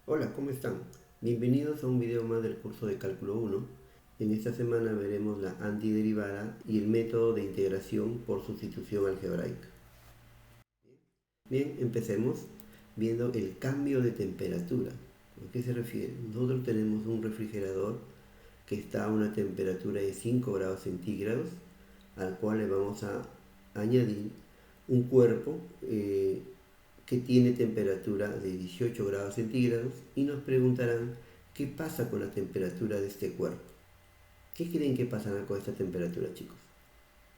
Hola, ¿cómo están? Bienvenidos a un video más del curso de Cálculo 1. En esta semana veremos la antiderivada y el método de integración por sustitución algebraica. Bien, empecemos viendo el cambio de temperatura. ¿A qué se refiere? Nosotros tenemos un refrigerador que está a una temperatura de 5 grados centígrados, al cual le vamos a añadir un cuerpo que tiene temperatura de 18 grados centígrados y nos preguntarán qué pasa con la temperatura de este cuerpo. ¿Qué creen que pasará con esta temperatura, chicos?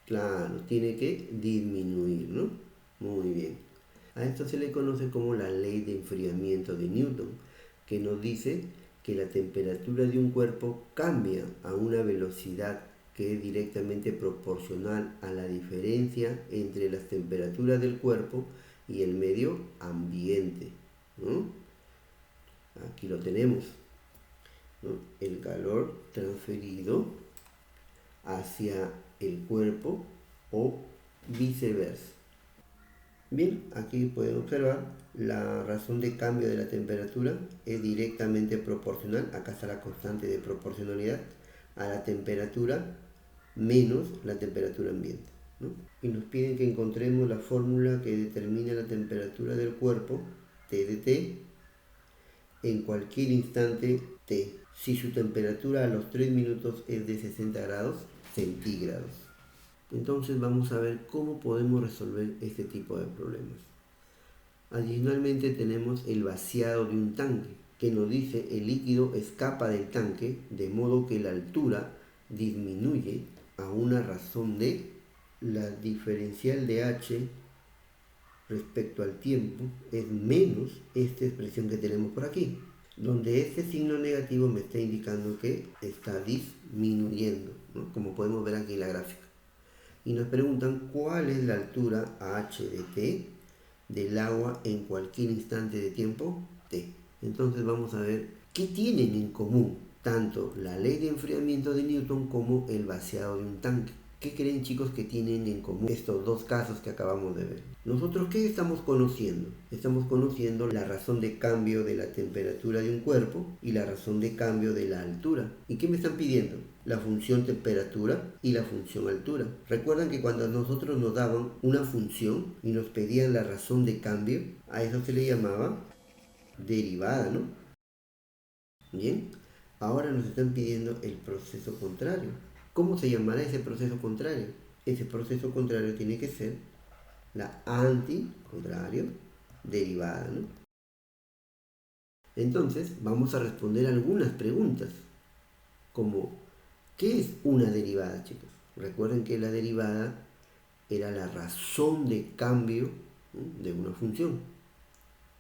Claro, tiene que disminuir, ¿no? Muy bien. A esto se le conoce como la ley de enfriamiento de Newton, que nos dice que la temperatura de un cuerpo cambia a una velocidad que es directamente proporcional a la diferencia entre las temperaturas del cuerpo y el medio ambiente, ¿no? Aquí lo tenemos, ¿no? El calor transferido hacia el cuerpo o viceversa. Bien, aquí pueden observar la razón de cambio de la temperatura es directamente proporcional, acá está la constante de proporcionalidad, a la temperatura menos la temperatura ambiente, ¿no? Y nos piden que encontremos la fórmula que determina la temperatura del cuerpo, T de T, en cualquier instante T, si su temperatura a los 3 minutos es de 60 grados centígrados. Entonces vamos a ver cómo podemos resolver este tipo de problemas. Adicionalmente tenemos el vaciado de un tanque, que nos dice el líquido escapa del tanque de modo que la altura disminuye a una razón de la diferencial de h respecto al tiempo es menos esta expresión que tenemos por aquí, donde este signo negativo me está indicando que está disminuyendo, ¿no? Como podemos ver aquí en la gráfica. Y nos preguntan cuál es la altura h de t del agua en cualquier instante de tiempo t. Entonces vamos a ver qué tienen en común tanto la ley de enfriamiento de Newton como el vaciado de un tanque. ¿Qué creen, chicos, que tienen en común estos dos casos que acabamos de ver? Nosotros, ¿qué estamos conociendo? Estamos conociendo la razón de cambio de la temperatura de un cuerpo y la razón de cambio de la altura. ¿Y qué me están pidiendo? La función temperatura y la función altura. Recuerdan que cuando a nosotros nos daban una función y nos pedían la razón de cambio, a eso se le llamaba derivada, ¿no? Bien, ahora nos están pidiendo el proceso contrario. ¿Cómo se llamará ese proceso contrario? Ese proceso contrario tiene que ser la anti-contrario derivada, ¿no? Entonces vamos a responder algunas preguntas, como ¿qué es una derivada, chicos? Recuerden que la derivada era la razón de cambio, ¿no?, de una función,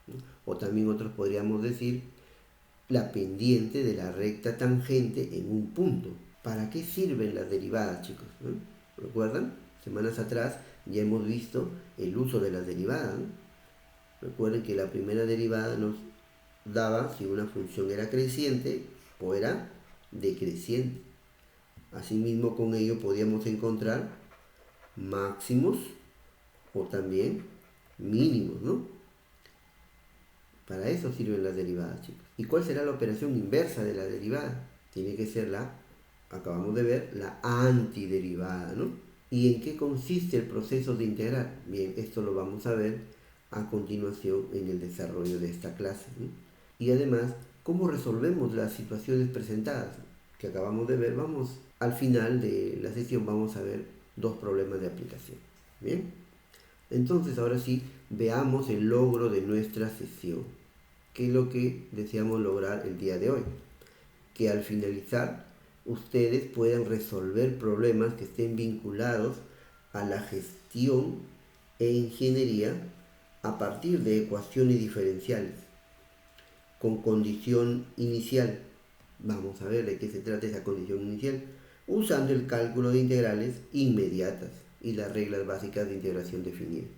¿no? O también otros podríamos decir la pendiente de la recta tangente en un punto. ¿Para qué sirven las derivadas, chicos? ¿No? ¿Recuerdan? Semanas atrás ya hemos visto el uso de las derivadas, ¿no? Recuerden que la primera derivada nos daba si una función era creciente o era decreciente. Asimismo, con ello podíamos encontrar máximos o también mínimos, ¿no? Para eso sirven las derivadas, chicos. ¿Y cuál será la operación inversa de la derivada? Tiene que ser acabamos de ver, la antiderivada, ¿no? ¿Y en qué consiste el proceso de integrar? Bien, esto lo vamos a ver a continuación en el desarrollo de esta clase, ¿no? Y además, ¿cómo resolvemos las situaciones presentadas que acabamos de ver? Al final de la sesión vamos a ver dos problemas de aplicación. Bien, entonces ahora sí, veamos el logro de nuestra sesión. ¿Qué es lo que deseamos lograr el día de hoy? Que al finalizar ustedes puedan resolver problemas que estén vinculados a la gestión e ingeniería a partir de ecuaciones diferenciales con condición inicial. Vamos a ver de qué se trata esa condición inicial, usando el cálculo de integrales inmediatas y las reglas básicas de integración definidas.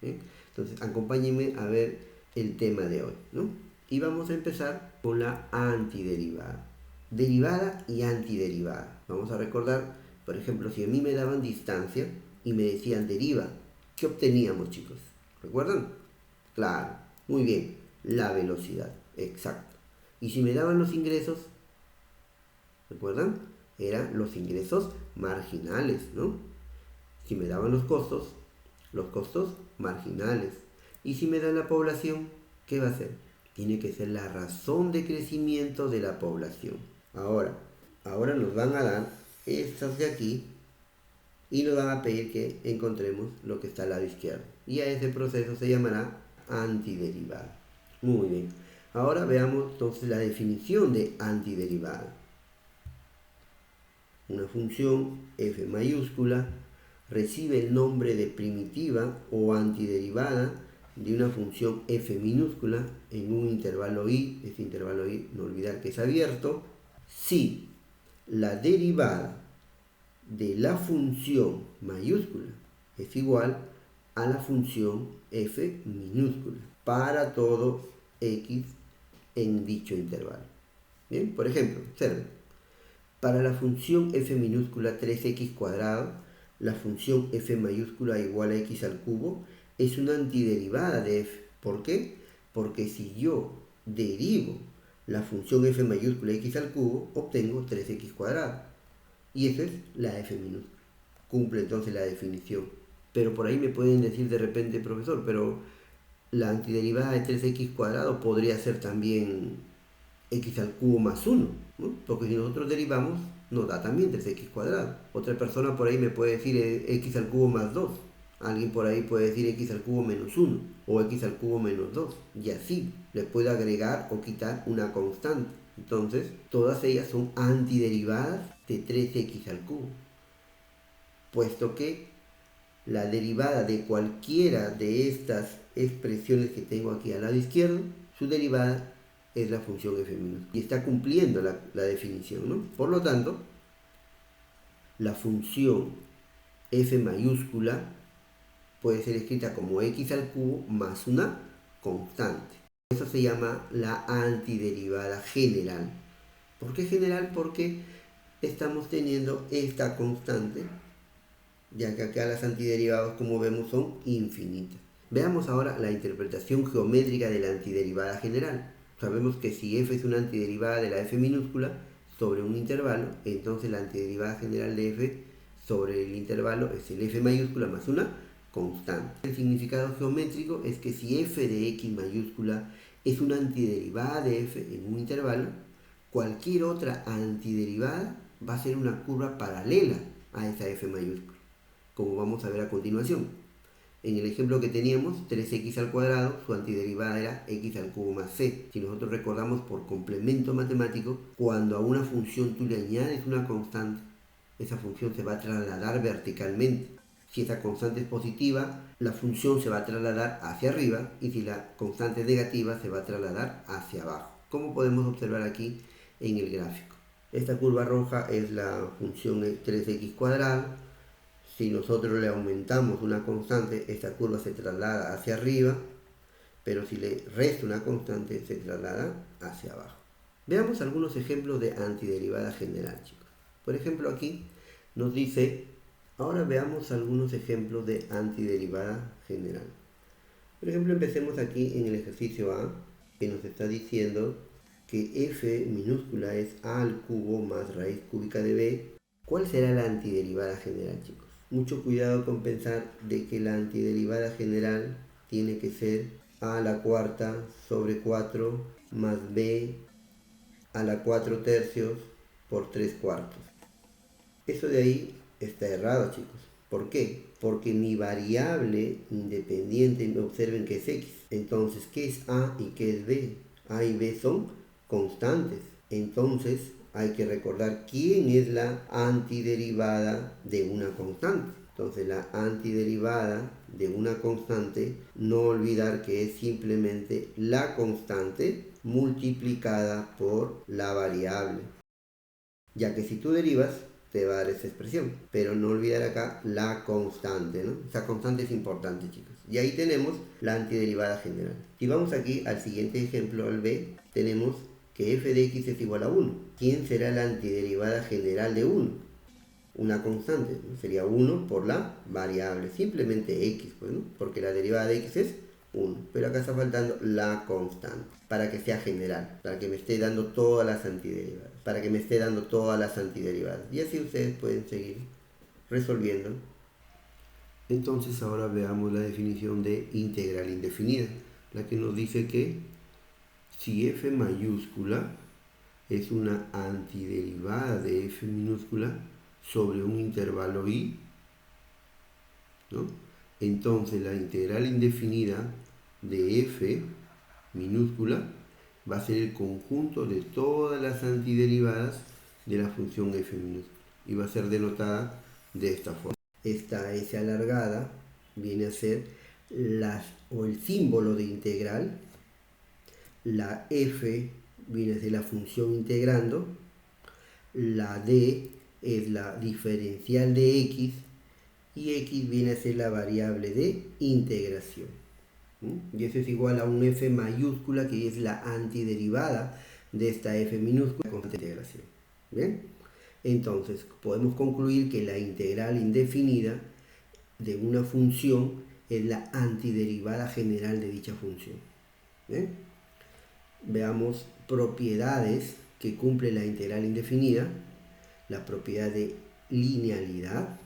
¿Bien? Entonces, acompáñenme a ver el tema de hoy, ¿no? Y vamos a empezar con la antiderivada. Derivada y antiderivada. Vamos a recordar, por ejemplo, si a mí me daban distancia y me decían deriva, ¿qué obteníamos, chicos? ¿Recuerdan? Claro, muy bien. la velocidad, exacto. Y si me daban los ingresos, ¿recuerdan? Eran los ingresos marginales, ¿no? Si me daban los costos marginales. Y si me dan la población, ¿qué va a ser? Tiene que ser la razón de crecimiento de la población. Ahora nos van a dar estas de aquí y nos van a pedir que encontremos lo que está al lado izquierdo. Y a ese proceso se llamará antiderivada. Muy bien. Ahora veamos entonces la definición de antiderivada. Una función f mayúscula recibe el nombre de primitiva o antiderivada de una función f minúscula en un intervalo i. Este intervalo i, no olvidar que es abierto, si la derivada de la función mayúscula es igual a la función f minúscula para todo x en dicho intervalo. Bien, por ejemplo, observen, para la función f minúscula 3x cuadrado, la función f mayúscula igual a x al cubo es una antiderivada de f. ¿Por qué? Porque si yo derivo la función f mayúscula x al cubo, obtengo 3x cuadrado. Y esa es la f minúscula. Cumple entonces la definición. Pero por ahí me pueden decir de repente, profesor, pero la antiderivada de 3x cuadrado podría ser también x al cubo más 1, ¿no? Porque si nosotros derivamos, nos da también 3x cuadrado. Otra persona por ahí me puede decir x al cubo más 2. Alguien por ahí puede decir x al cubo menos 1 o x al cubo menos 2. Y así le puedo agregar o quitar una constante. Entonces, todas ellas son antiderivadas de 3x al cubo. Puesto que la derivada de cualquiera de estas expresiones que tengo aquí al lado izquierdo, su derivada es la función f minúscula. Y está cumpliendo la definición, ¿no? Por lo tanto, la función f mayúscula puede ser escrita como x al cubo más una constante. Eso se llama la antiderivada general. ¿Por qué general? Porque estamos teniendo esta constante, ya que acá las antiderivadas, como vemos, son infinitas. Veamos ahora la interpretación geométrica de la antiderivada general. Sabemos que si f es una antiderivada de la f minúscula sobre un intervalo, entonces la antiderivada general de f sobre el intervalo es el f mayúscula más una constante. El significado geométrico es que si f de x mayúscula es una antiderivada de f en un intervalo, cualquier otra antiderivada va a ser una curva paralela a esa f mayúscula, como vamos a ver a continuación. En el ejemplo que teníamos, 3x al cuadrado, su antiderivada era x al cubo más c. Si nosotros recordamos por complemento matemático, cuando a una función tú le añades una constante, esa función se va a trasladar verticalmente. Si esa constante es positiva, la función se va a trasladar hacia arriba, y si la constante es negativa, se va a trasladar hacia abajo, como podemos observar aquí en el gráfico. Esta curva roja es la función 3x cuadrado. Si nosotros le aumentamos una constante, esta curva se traslada hacia arriba, pero si le resto una constante, se traslada hacia abajo. Veamos algunos ejemplos de antiderivada general, chicos. Por ejemplo, aquí nos dice, ahora veamos algunos ejemplos de antiderivada general. Por ejemplo, empecemos aquí en el ejercicio A, que nos está diciendo que f minúscula es a al cubo más raíz cúbica de b. ¿Cuál será la antiderivada general, chicos? Mucho cuidado con pensar de que la antiderivada general tiene que ser a a la cuarta sobre 4 más b a la 4 tercios por 3 cuartos. Eso de ahí está errado, chicos. ¿Por qué? Porque mi variable independiente, observen que es x. Entonces, ¿qué es a y qué es b? A y b son constantes. Entonces, hay que recordar quién es la antiderivada de una constante. Entonces, la antiderivada de una constante, no olvidar que es simplemente la constante multiplicada por la variable. Ya que si tú derivas, te va a dar esa expresión. Pero no olvidar acá la constante, ¿no? Esa constante es importante, chicos. Y ahí tenemos la antiderivada general. Si vamos aquí al siguiente ejemplo, al b, tenemos que f de x es igual a 1. ¿Quién será la antiderivada general de 1? Una constante, ¿no? Sería 1 por la variable, simplemente x, pues, ¿no? Porque la derivada de x es 1. Pero acá está faltando la constante, para que sea general, para que me esté dando todas las antiderivadas, Y así ustedes pueden seguir resolviendo. Entonces ahora veamos la definición de integral indefinida, la que nos dice que si f mayúscula es una antiderivada de f minúscula sobre un intervalo i, ¿no? Entonces la integral indefinida de f minúscula va a ser el conjunto de todas las antiderivadas de la función f minúscula y va a ser denotada de esta forma. Esta S alargada viene a ser el símbolo de integral, la f viene a ser la función integrando, la d es la diferencial de x y x viene a ser la variable de integración. Y eso es igual a un f mayúscula que es la antiderivada de esta f minúscula con integración. ¿Bien? Entonces podemos concluir que la integral indefinida de una función es la antiderivada general de dicha función. ¿Bien? Veamos propiedades que cumple la integral indefinida. La propiedad de linealidad.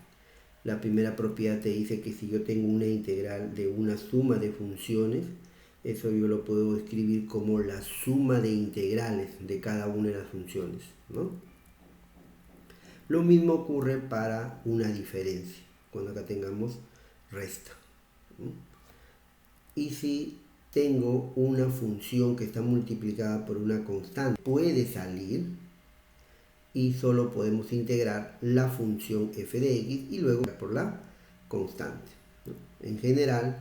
La primera propiedad te dice que si yo tengo una integral de una suma de funciones, eso yo lo puedo escribir como la suma de integrales de cada una de las funciones, ¿no? Lo mismo ocurre para una diferencia, cuando acá tengamos resta, ¿no? Y si tengo una función que está multiplicada por una constante, puede salir y solo podemos integrar la función f de x y luego por la constante, ¿no? En general,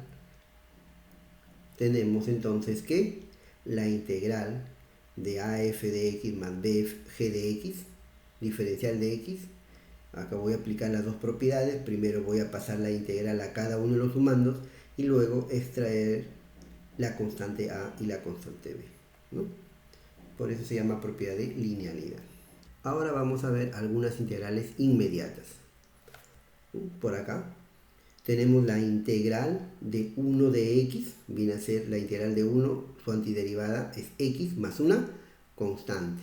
tenemos entonces que la integral de af de x más bg de x, diferencial de x, acá voy a aplicar las dos propiedades. Primero voy a pasar la integral a cada uno de los sumandos y luego extraer la constante a y la constante b, ¿no? Por eso se llama propiedad de linealidad. Ahora vamos a ver algunas integrales inmediatas. Por acá tenemos la integral de 1 de x, viene a ser la integral de 1, su antiderivada es x más una constante.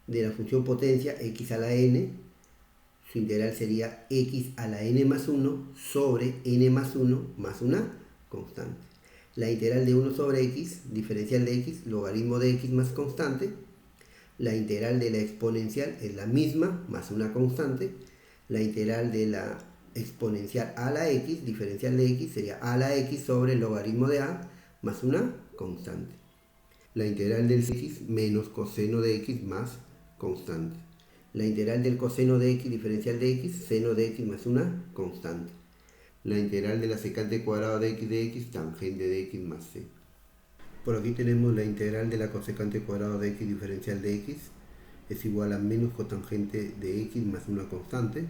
De la función potencia x a la n, su integral sería x a la n más 1 sobre n más 1 más una constante. La integral de 1 sobre x, diferencial de x, logaritmo de x más constante. La integral de la exponencial es la misma, más una constante. La integral de la exponencial a la x, diferencial de x, sería a la x sobre el logaritmo de a más una constante. La integral del x menos coseno de x más constante. La integral del coseno de x, diferencial de x, seno de x más una constante. La integral de la secante cuadrada de x, tangente de x más c. Por aquí tenemos la integral de la cosecante cuadrada de x diferencial de x es igual a menos cotangente de x más una constante.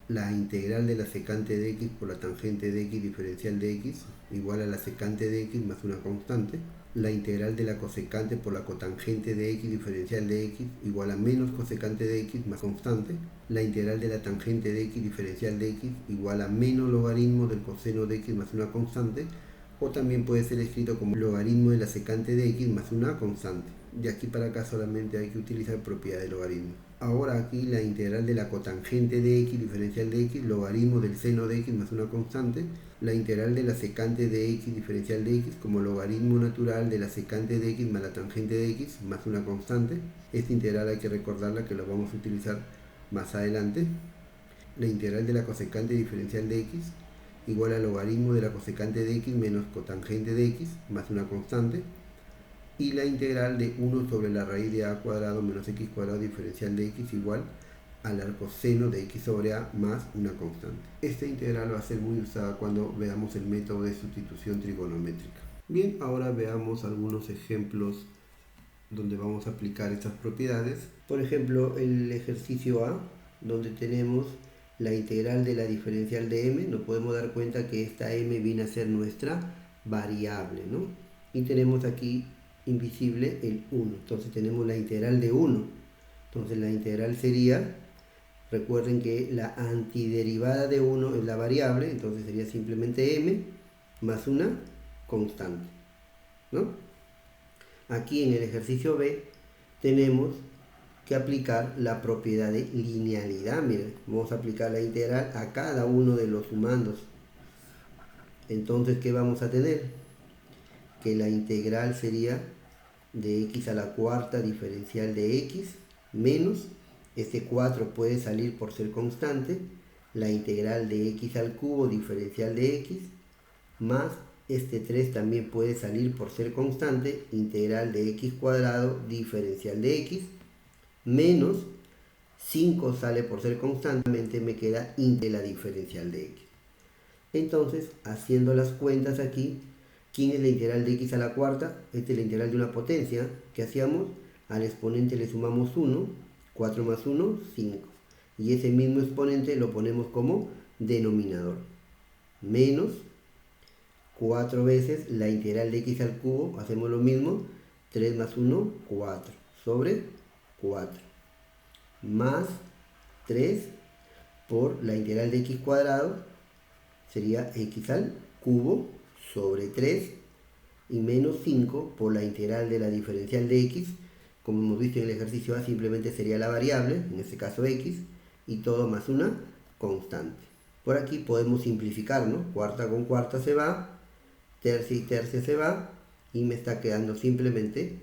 La integral de la secante de x por la tangente de x diferencial de x igual a la secante de x más una constante. La integral de la cosecante por la cotangente de x diferencial de x igual a menos cosecante de x más constante. La integral de la tangente de x diferencial de x igual a menos logaritmo del coseno de x más una constante, o también puede ser escrito como logaritmo de la secante de x más una constante. De aquí para acá solamente hay que utilizar propiedad de logaritmo. Ahora aquí la integral de la cotangente de x diferencial de x, logaritmo del seno de x más una constante. La integral de la secante de x diferencial de x como logaritmo natural de la secante de x más la tangente de x más una constante. Esta integral hay que recordarla que la vamos a utilizar más adelante. La integral de la cosecante diferencial de x igual al logaritmo de la cosecante de x menos cotangente de x más una constante, y la integral de 1 sobre la raíz de a cuadrado menos x cuadrado diferencial de x igual al coseno de x sobre a más una constante. Esta integral va a ser muy usada cuando veamos el método de sustitución trigonométrica. Bien, ahora veamos algunos ejemplos donde vamos a aplicar estas propiedades. Por ejemplo, el ejercicio A, donde tenemos la integral de la diferencial de m, nos podemos dar cuenta que esta m viene a ser nuestra variable, ¿no? Y tenemos aquí invisible el 1, entonces tenemos la integral de 1. Entonces la integral sería, recuerden que la antiderivada de 1 es la variable, entonces sería simplemente m más una constante, ¿no? Aquí en el ejercicio B tenemos que aplicar la propiedad de linealidad. Miren, vamos a aplicar la integral a cada uno de los sumandos. Entonces, ¿qué vamos a tener? Que la integral sería de x a la cuarta diferencial de x menos, este 4 puede salir por ser constante, la integral de x al cubo diferencial de x, más este 3 también puede salir por ser constante, integral de x cuadrado diferencial de x, menos 5 sale por ser constante, me queda la diferencial de x. Entonces, haciendo las cuentas aquí, ¿quién es la integral de x a la cuarta? Esta es la integral de una potencia. ¿Qué hacíamos? Al exponente le sumamos 1, 4 más 1, 5. Y ese mismo exponente lo ponemos como denominador. Menos 4 veces la integral de x al cubo, hacemos lo mismo, 3 más 1, 4, sobre 4. Más 3 por la integral de x cuadrado, sería x al cubo sobre 3 y menos 5 por la integral de la diferencial de x, como hemos visto en el ejercicio A, simplemente sería la variable, en este caso x, y todo más una constante. Por aquí podemos simplificar, ¿no? Cuarta con cuarta se va, tercia y tercia se va, y me está quedando simplemente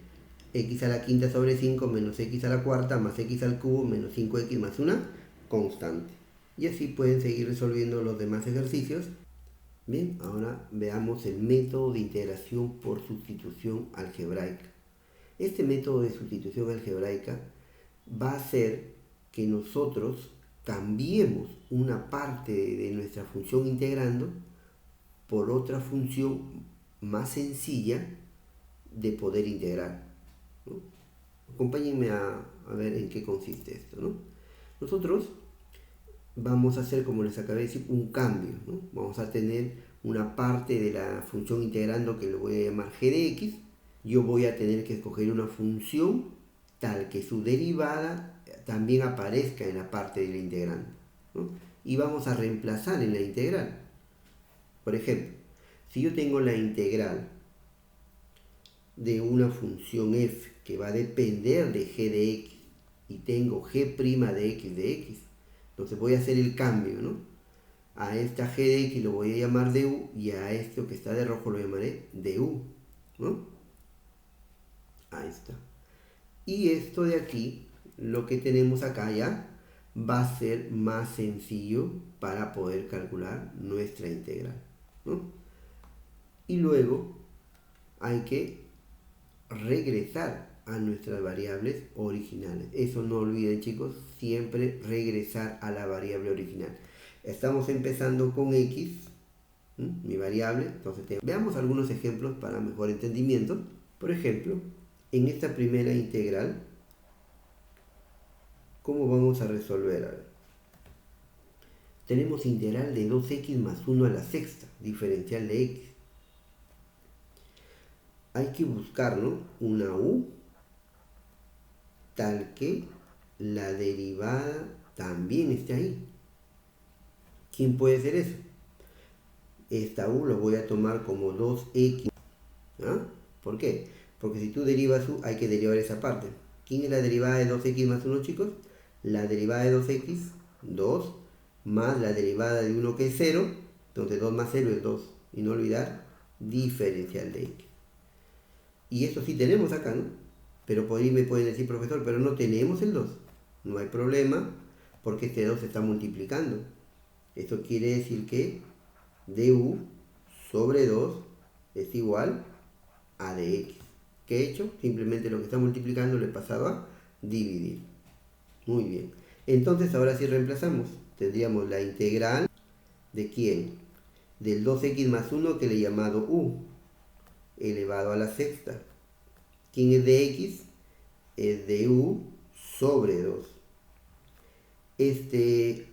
x a la quinta sobre 5 menos x a la cuarta más x al cubo menos 5x más una constante. Y así pueden seguir resolviendo los demás ejercicios. Bien, ahora veamos el método de integración por sustitución algebraica. Este método de sustitución algebraica va a hacer que nosotros cambiemos una parte de nuestra función integrando por otra función más sencilla de poder integrar, ¿no? Acompáñenme a ver en qué consiste esto, ¿no? Nosotros vamos a hacer, como les acabé de decir, un cambio, ¿no? Vamos a tener una parte de la función integrando que le voy a llamar g de x. Yo voy a tener que escoger una función tal que su derivada también aparezca en la parte de la integrando, ¿no? Y vamos a reemplazar en la integral. Por ejemplo, si yo tengo la integral de una función f que va a depender de g de x y tengo g' de x, entonces voy a hacer el cambio, ¿no? A esta g de x lo voy a llamar du y a esto que está de rojo lo llamaré du, ¿no? Ahí está. Y esto de aquí, lo que tenemos acá ya, va a ser más sencillo para poder calcular nuestra integral, ¿no? Y luego hay que regresar a nuestras variables originales. Eso no olviden, chicos, siempre regresar a la variable original. Estamos empezando con x, mi variable, entonces veamos algunos ejemplos para mejor entendimiento. Por ejemplo, en esta primera integral, ¿cómo vamos a resolver? A ver, tenemos integral de 2x más 1 a la sexta, diferencial de x. Hay que buscar, ¿no?, una u tal que la derivada también esté ahí. ¿Quién puede ser eso? Esta u lo voy a tomar como 2x. ¿Ah? ¿Por qué? Porque si tú derivas u, hay que derivar esa parte. ¿Quién es la derivada de 2x más 1, chicos? La derivada de 2x, 2, más la derivada de 1 que es 0. Entonces 2 más 0 es 2. Y no olvidar, diferencial de x. Y eso sí tenemos acá, ¿no? Pero por ahí me pueden decir, profesor, pero no tenemos el 2. No hay problema, porque este 2 se está multiplicando. Esto quiere decir que du sobre 2 es igual a dx. ¿Qué he hecho? Simplemente lo que está multiplicando le pasaba a dividir. Muy bien. Entonces ahora sí reemplazamos. Tendríamos la integral de ¿quién? Del 2x más 1 que le he llamado u, elevado a la sexta. ¿Quién es de x? Es de u sobre 2. Este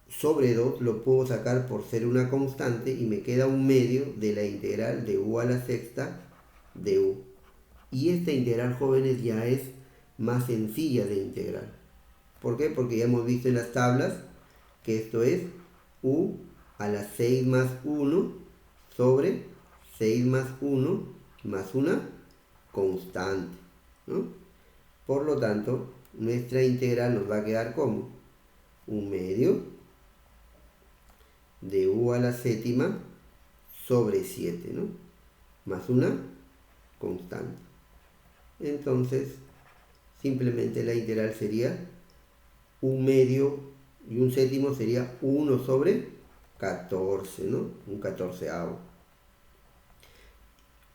sobre 2 lo puedo sacar por ser una constante y me queda un medio de la integral de u a la sexta de u. Y esta integral, jóvenes, ya es más sencilla de integrar. ¿Por qué? Porque ya hemos visto en las tablas que esto es u a la 6 más 1 sobre 6 más 1 más una constante, ¿no? Por lo tanto, nuestra integral nos va a quedar como 1/2 de u a la séptima sobre 7, ¿no? Más una constante. Entonces, simplemente la integral sería 1/2 y 1/7 sería 1 sobre 14, ¿no? Un 14avo.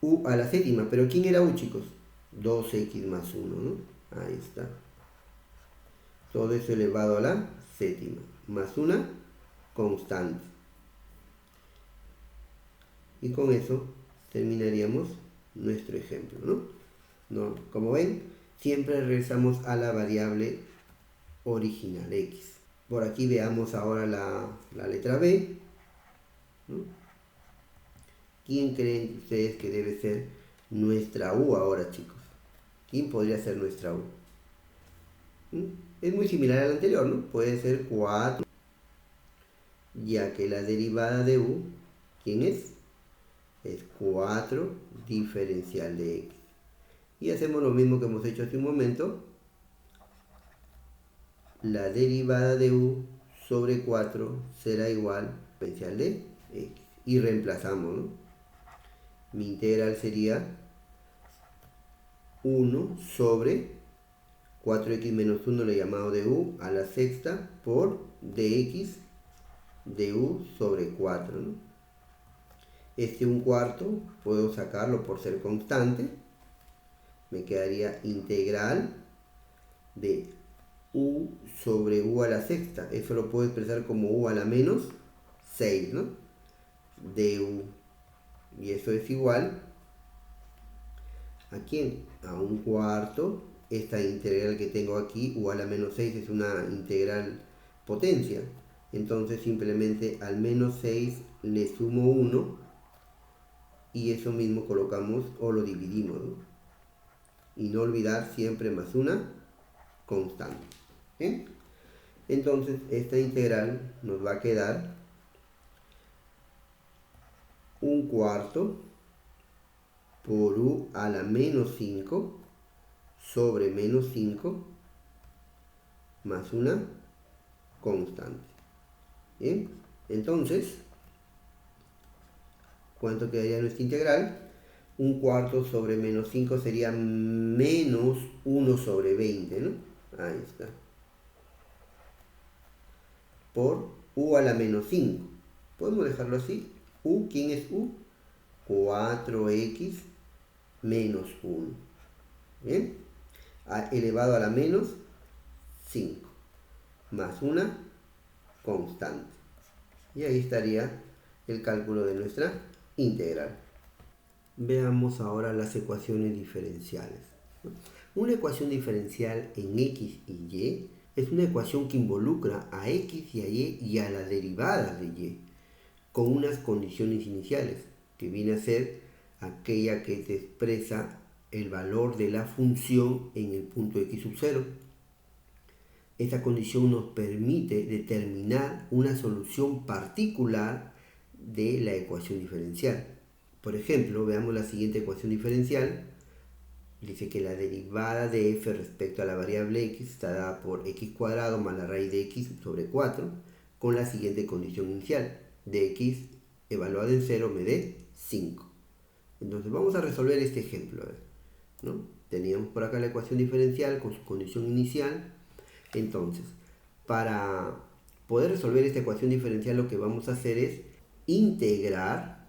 U a la séptima, pero ¿quién era u, chicos? 2x más 1, ¿no? Ahí está. Todo eso elevado a la séptima, más una constante. Y con eso terminaríamos nuestro ejemplo, ¿no? Como ven, siempre regresamos a la variable original x. Por aquí veamos ahora la letra B, ¿no? ¿Quién creen ustedes que debe ser nuestra u ahora, chicos? ¿Quién podría ser nuestra u? Es muy similar al anterior, ¿no? Puede ser 4, ya que la derivada de u, ¿quién es? Es 4 diferencial de x. Y hacemos lo mismo que hemos hecho hace un momento. La derivada de u sobre 4 será igual a diferencial de x. Y reemplazamos, ¿no? Mi integral sería 1 sobre 4x menos 1 le he llamado de u a la sexta por dx de u sobre 4, ¿no? Este 1/4 puedo sacarlo por ser constante. Me quedaría integral de u sobre u a la sexta. Eso lo puedo expresar como u a la menos 6, ¿no? De u. Y eso es igual ¿a quién? A 1/4. Esta integral que tengo aquí, u a la menos 6, es una integral potencia. Entonces simplemente al menos 6 le sumo 1 y eso mismo colocamos o lo dividimos, ¿no? Y no olvidar siempre más una constante. ¿Bien? Entonces esta integral nos va a quedar 1/4 por u a la menos 5 sobre menos 5 más una constante. ¿Bien? Entonces, ¿cuánto quedaría nuestra integral? 1/4 sobre menos 5 sería menos 1 sobre 20, ¿no? Ahí está. Por u a la menos 5. Podemos dejarlo así. U, ¿quién es u? 4x menos 1. ¿Bien? Elevado a la menos 5. Más una constante. Y ahí estaría el cálculo de nuestra integral. Veamos ahora las ecuaciones diferenciales. Una ecuación diferencial en x y y es una ecuación que involucra a x y a y y a la derivada de y, con unas condiciones iniciales, que viene a ser aquella que te expresa el valor de la función en el punto x sub 0. Esta condición nos permite determinar una solución particular de la ecuación diferencial. Por ejemplo, veamos la siguiente ecuación diferencial. Dice que la derivada de f respecto a la variable x está dada por x cuadrado más la raíz de x sobre 4 con la siguiente condición inicial. De x evaluado en 0 me dé 5. Entonces vamos a resolver este ejemplo, ¿no? Teníamos por acá la ecuación diferencial con su condición inicial. Entonces, para poder resolver esta ecuación diferencial, lo que vamos a hacer es integrar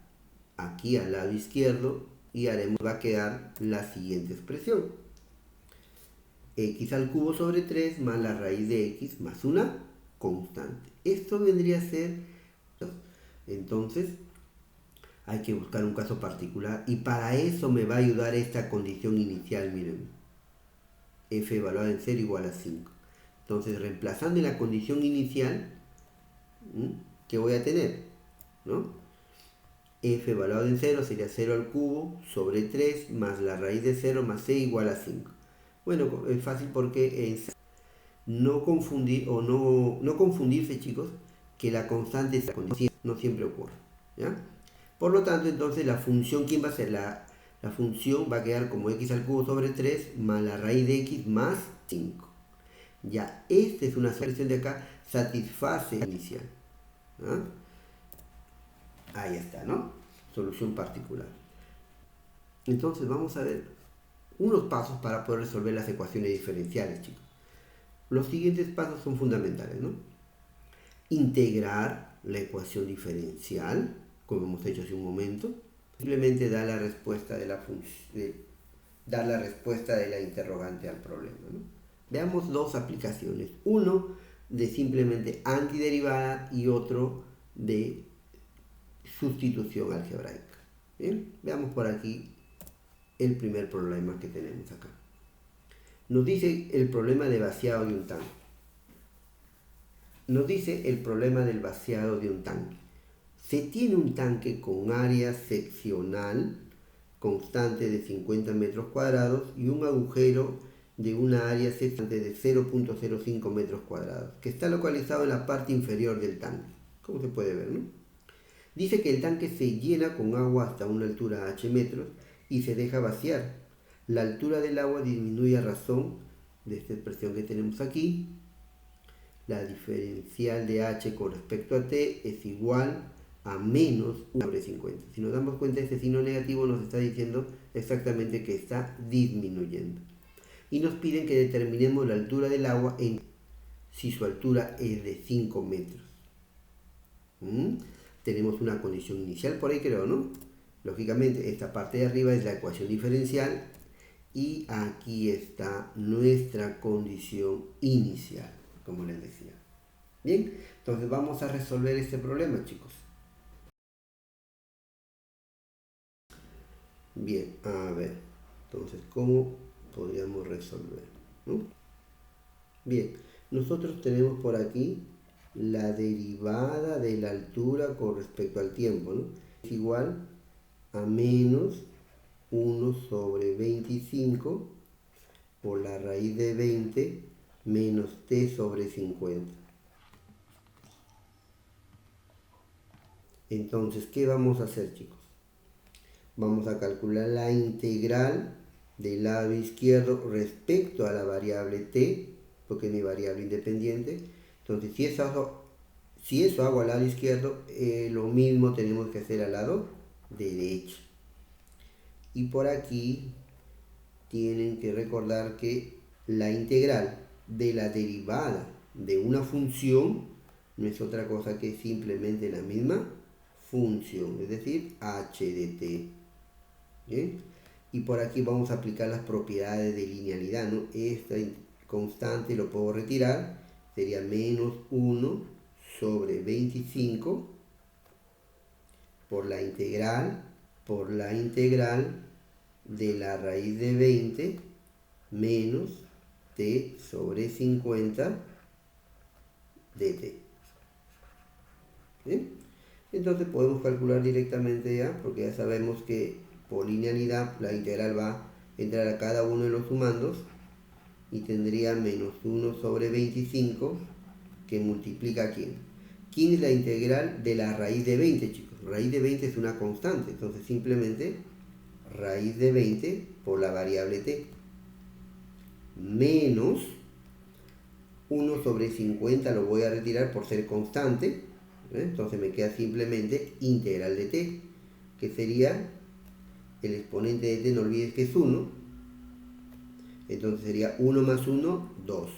aquí al lado izquierdo y va a quedar la siguiente expresión. X al cubo sobre 3 más la raíz de x más una constante. Esto vendría a ser... Entonces, hay que buscar un caso particular y para eso me va a ayudar esta condición inicial, miren. F evaluada en 0 igual a 5. Entonces, reemplazando en la condición inicial, ¿qué voy a tener? ¿No? F evaluado en 0 sería 0 al cubo sobre 3 más la raíz de 0 más c igual a 5. Bueno, es fácil porque es no confundir o no confundirse, chicos, que la constante es la condición, no siempre ocurre, ¿ya? Por lo tanto, entonces la función, ¿quién va a ser? La función va a quedar como x al cubo sobre 3 más la raíz de x más 5. Ya, esta es una expresión de acá, satisface la inicial. ¿Ah? Ahí está, ¿no? Solución particular. Entonces vamos a ver unos pasos para poder resolver las ecuaciones diferenciales, chicos. Los siguientes pasos son fundamentales, ¿no? Integrar la ecuación diferencial, como hemos hecho hace un momento. Simplemente dar la respuesta de la interrogante al problema, ¿no? Veamos dos aplicaciones. Uno de simplemente antiderivada y otro de sustitución algebraica. Bien, veamos por aquí el primer problema que tenemos acá. Nos dice el problema de vaciado de un tanque. Nos dice el problema del vaciado de un tanque. Se tiene un tanque con área seccional constante de 50 metros cuadrados y un agujero de una área seccional de 0.05 metros cuadrados, que está localizado en la parte inferior del tanque. Como se puede ver, ¿no? Dice que el tanque se llena con agua hasta una altura h metros y se deja vaciar. La altura del agua disminuye a razón de esta expresión que tenemos aquí. La diferencial de h con respecto a t es igual a menos 1 sobre 50. Si nos damos cuenta, este signo negativo nos está diciendo exactamente que está disminuyendo. Y nos piden que determinemos la altura del agua si su altura es de 5 metros. Tenemos una condición inicial por ahí, creo, ¿no? Lógicamente, esta parte de arriba es la ecuación diferencial y aquí está nuestra condición inicial, como les decía. Bien, entonces vamos a resolver este problema, chicos. Bien, a ver, entonces, ¿cómo podríamos resolver? ¿No? Bien, nosotros tenemos por aquí la derivada de la altura con respecto al tiempo, ¿no? Es igual a menos 1 sobre 25 por la raíz de 20 menos t sobre 50. Entonces, ¿qué vamos a hacer, chicos? Vamos a calcular la integral del lado izquierdo respecto a la variable t, porque es mi variable independiente. Entonces, si eso hago al lado izquierdo, lo mismo tenemos que hacer al lado derecho. Y por aquí tienen que recordar que la integral de la derivada de una función no es otra cosa que simplemente la misma función, es decir, h de t. ¿Bien? Y por aquí vamos a aplicar las propiedades de linealidad, ¿no? Esta constante lo puedo retirar, sería menos 1 sobre 25 por la integral de la raíz de 20 menos t sobre 50 dt. ¿Bien? Entonces podemos calcular directamente ya, porque ya sabemos que por linealidad la integral va a entrar a cada uno de los sumandos y tendría menos 1 sobre 25 que multiplica a ¿quién? ¿Quién es la integral de la raíz de 20, chicos? Raíz de 20 es una constante, entonces simplemente raíz de 20 por la variable t menos 1 sobre 50 lo voy a retirar por ser constante, entonces me queda simplemente integral de t, que sería el exponente de t, no olvides que es 1, entonces sería 1 más 1, 2,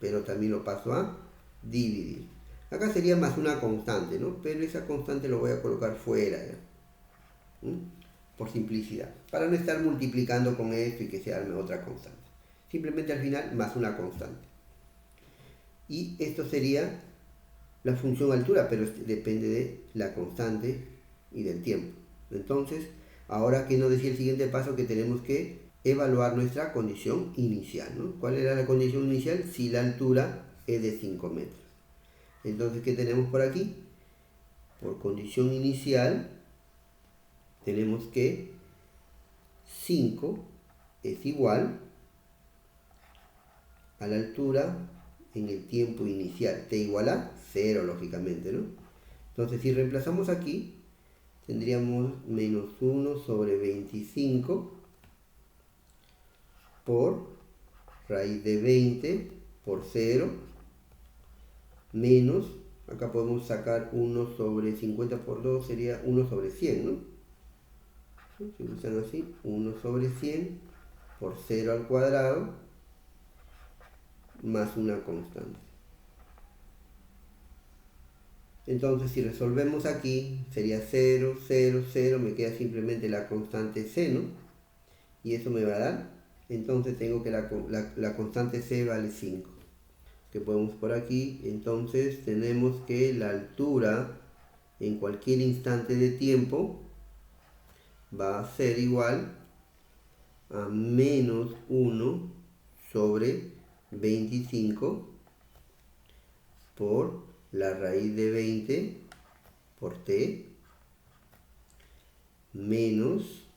pero también lo paso a dividir. Acá sería más una constante, ¿no? Pero esa constante lo voy a colocar fuera, ¿ya? Por simplicidad, para no estar multiplicando con esto y que se arme otra constante. Simplemente al final más una constante. Y esto sería la función altura, pero depende de la constante y del tiempo. Entonces, ahora, ¿qué nos decía el siguiente paso? Que tenemos que evaluar nuestra condición inicial, ¿no? ¿Cuál era la condición inicial? Si la altura es de 5 metros. Entonces, ¿qué tenemos por aquí? Por condición inicial, tenemos que 5 es igual a la altura en el tiempo inicial, t igual a 0, lógicamente, ¿no? Entonces, si reemplazamos aquí, tendríamos menos 1 sobre 25 por raíz de 20 por 0 menos, acá podemos sacar 1 sobre 50 por 2 sería 1 sobre 100, ¿no? Si usan así, 1 sobre 100 por 0 al cuadrado más una constante. Entonces si resolvemos aquí sería 0, 0, 0, me queda simplemente la constante c, ¿no? Y eso me va a dar, entonces tengo que la constante c vale 5. Que podemos por aquí, entonces tenemos que la altura en cualquier instante de tiempo va a ser igual a menos 1 sobre 25 por la raíz de 20 por t menos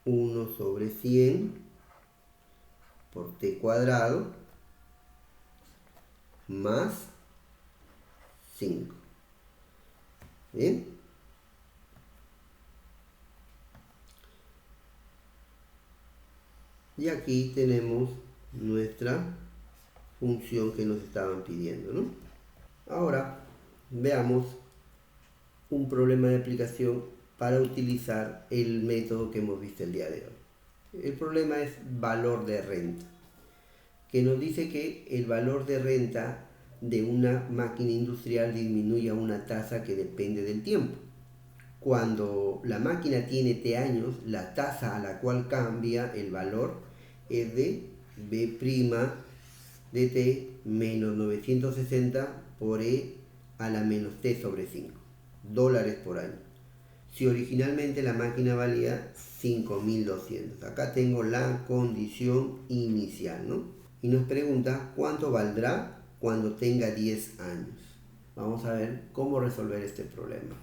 1 sobre 100 por t cuadrado más 5. ¿Bien? Y aquí tenemos nuestra función que nos estaban pidiendo, ¿no? Ahora veamos un problema de aplicación para utilizar el método que hemos visto el día de hoy. El problema es valor de renta, que nos dice que el valor de renta de una máquina industrial disminuye a una tasa que depende del tiempo. Cuando la máquina tiene t años, la tasa a la cual cambia el valor es de b' de t menos 960 por e a la menos t sobre 5 dólares por año. Si originalmente la máquina valía 5.200. Acá tengo la condición inicial, ¿no? Y nos pregunta cuánto valdrá cuando tenga 10 años. Vamos a ver cómo resolver este problema.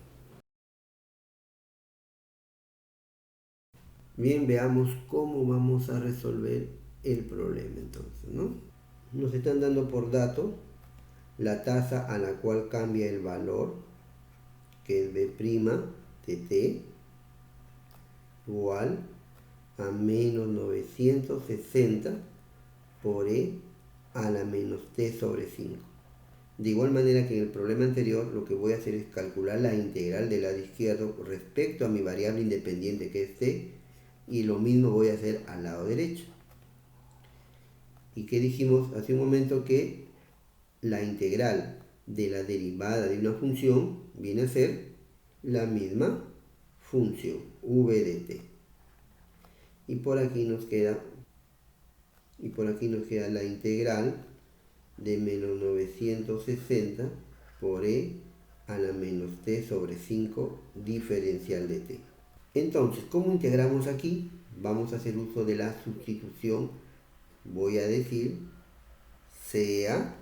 Bien, veamos cómo vamos a resolver el problema entonces, ¿no? Nos están dando por dato la tasa a la cual cambia el valor, que es b' de t, igual a menos 960 por e a la menos t sobre 5. De igual manera que en el problema anterior, lo que voy a hacer es calcular la integral del lado izquierdo respecto a mi variable independiente que es t, y lo mismo voy a hacer al lado derecho. ¿Y qué dijimos hace un momento? Que la integral de la derivada de una función viene a ser la misma función v de t. Y por aquí nos queda la integral de menos 960 por e a la menos t sobre 5 diferencial de t. Entonces, ¿cómo integramos aquí? Vamos a hacer uso de la sustitución. Voy a decir sea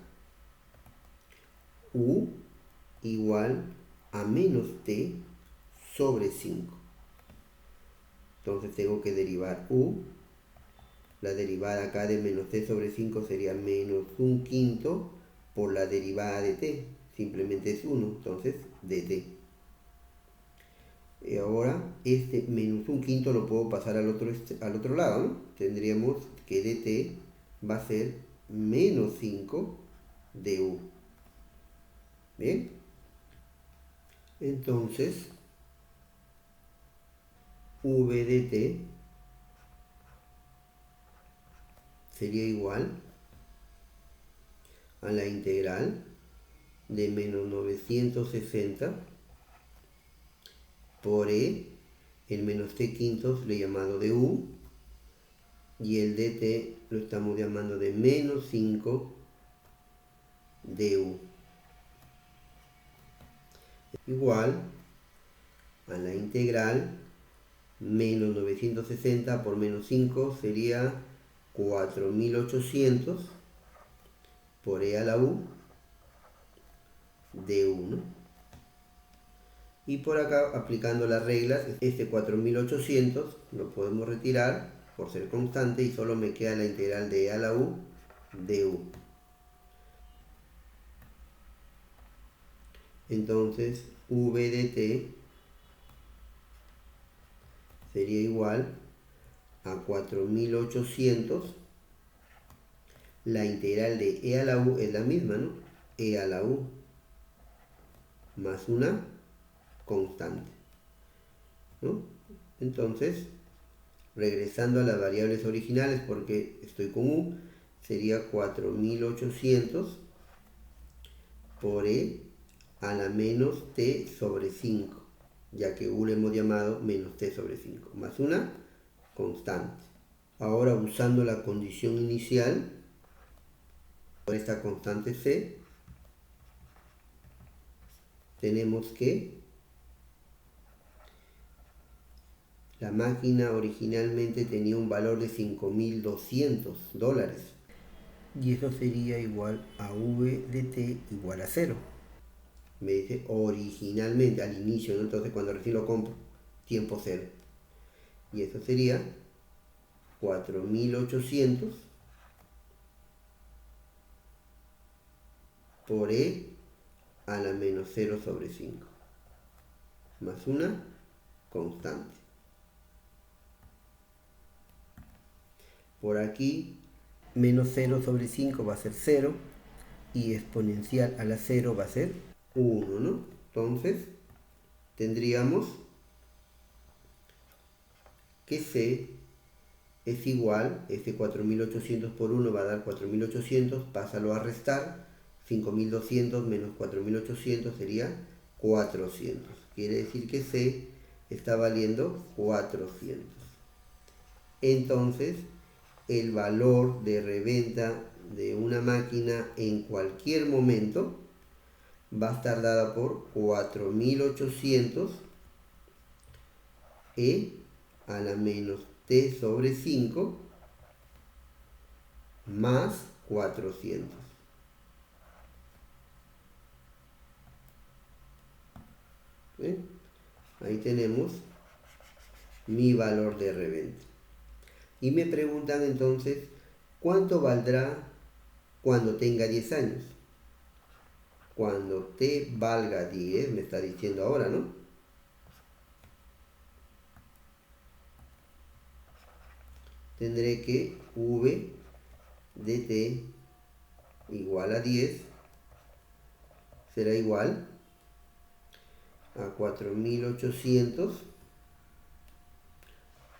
u igual a menos t sobre 5. Entonces tengo que derivar u. La derivada acá de menos t sobre 5 sería menos 1/5 por la derivada de t. Simplemente es 1, entonces dt. Y ahora este menos 1/5 lo puedo pasar al otro lado, ¿no? Tendríamos que dt va a ser menos 5 du. Bien. Entonces v de t sería igual a la integral de menos 960 por e, el menos t quintos lo he llamado de u, y el dt lo estamos llamando de menos 5 du, igual a la integral menos 960 por menos 5 sería 4800 por e a la u de 1. Y por acá, aplicando las reglas, este 4800 lo podemos retirar por ser constante y solo me queda la integral de e a la u de u. Entonces v de t sería igual a 4800. La integral de e a la u es la misma, ¿no? E a la u más una constante, ¿no? Entonces, regresando a las variables originales, porque estoy con u, sería 4800 por e a la menos t sobre 5, ya que u le hemos llamado menos t sobre 5, más una constante. Ahora, usando la condición inicial, por esta constante c, tenemos que la máquina originalmente tenía un valor de $5.200, y eso sería igual a v de t igual a 0. Me dice originalmente, al inicio, ¿no? Entonces cuando recién lo compro, tiempo 0. Y eso sería 4800 por e a la menos 0 sobre 5, más una constante. Por aquí, menos 0 sobre 5 va a ser 0, y exponencial a la 0 va a ser 1, ¿no? Entonces, tendríamos que c es igual, este 4800 por 1 va a dar 4800, pásalo a restar, 5200 menos 4800 sería 400. Quiere decir que c está valiendo 400. Entonces, el valor de reventa de una máquina en cualquier momento va a estar dada por 4800 e a la menos t sobre 5 más 400. ¿Ven? Ahí tenemos mi valor de reventa. Y me preguntan entonces, ¿cuánto valdrá cuando tenga 10 años? Cuando t valga 10, me está diciendo ahora, ¿no? Tendré que v de t igual a 10 será igual a 4800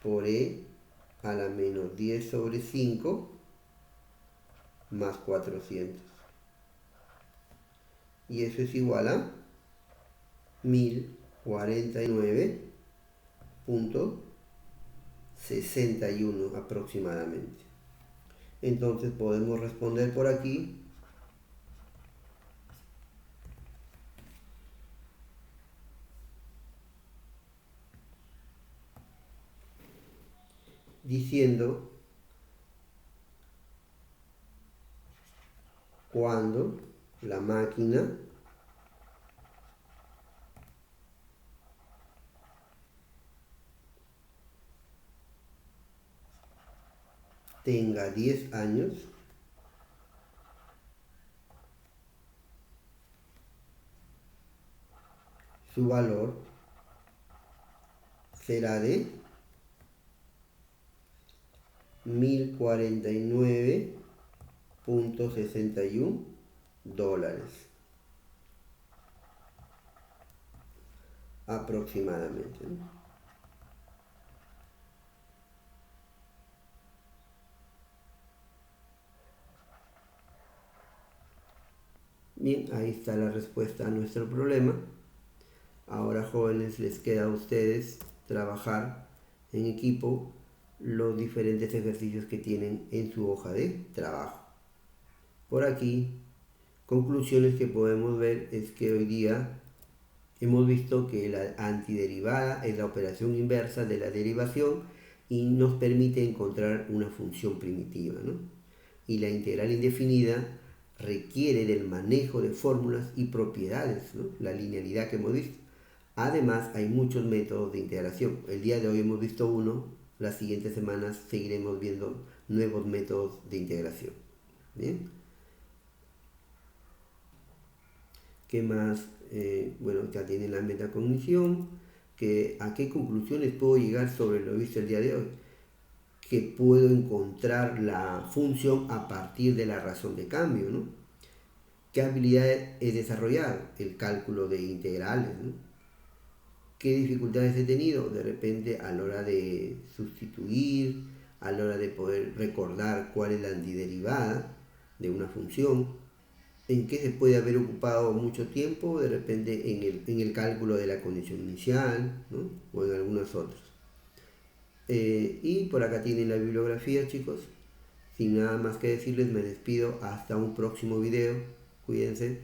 por e a la menos 10 sobre 5 más 400. Y eso es igual a 1049.61 aproximadamente. Entonces podemos responder por aquí diciendo cuando la máquina tenga 10 años, su valor será de 1049.61 dólares aproximadamente, ¿no? Bien, ahí está la respuesta a nuestro problema. Ahora, jóvenes, les queda a ustedes trabajar en equipo los diferentes ejercicios que tienen en su hoja de trabajo. Por aquí, conclusiones que podemos ver es que hoy día hemos visto que la antiderivada es la operación inversa de la derivación y nos permite encontrar una función primitiva, ¿no? Y la integral indefinida requiere del manejo de fórmulas y propiedades, ¿no? La linealidad que hemos visto. Además, hay muchos métodos de integración. El día de hoy hemos visto uno, las siguientes semanas seguiremos viendo nuevos métodos de integración. ¿Bien? ¿Qué más? Bueno, ya tienen la metacognición, que a qué conclusiones puedo llegar sobre lo visto el día de hoy, que puedo encontrar la función a partir de la razón de cambio, ¿no? ¿Qué habilidades he desarrollado? El cálculo de integrales, ¿no? ¿Qué dificultades he tenido? De repente a la hora de sustituir, a la hora de poder recordar cuál es la antiderivada de una función, en qué se puede haber ocupado mucho tiempo, de repente en el cálculo de la condición inicial, ¿no? O en algunas otras. Y por acá tienen la bibliografía, chicos. Sin nada más que decirles, me despido hasta un próximo video. Cuídense.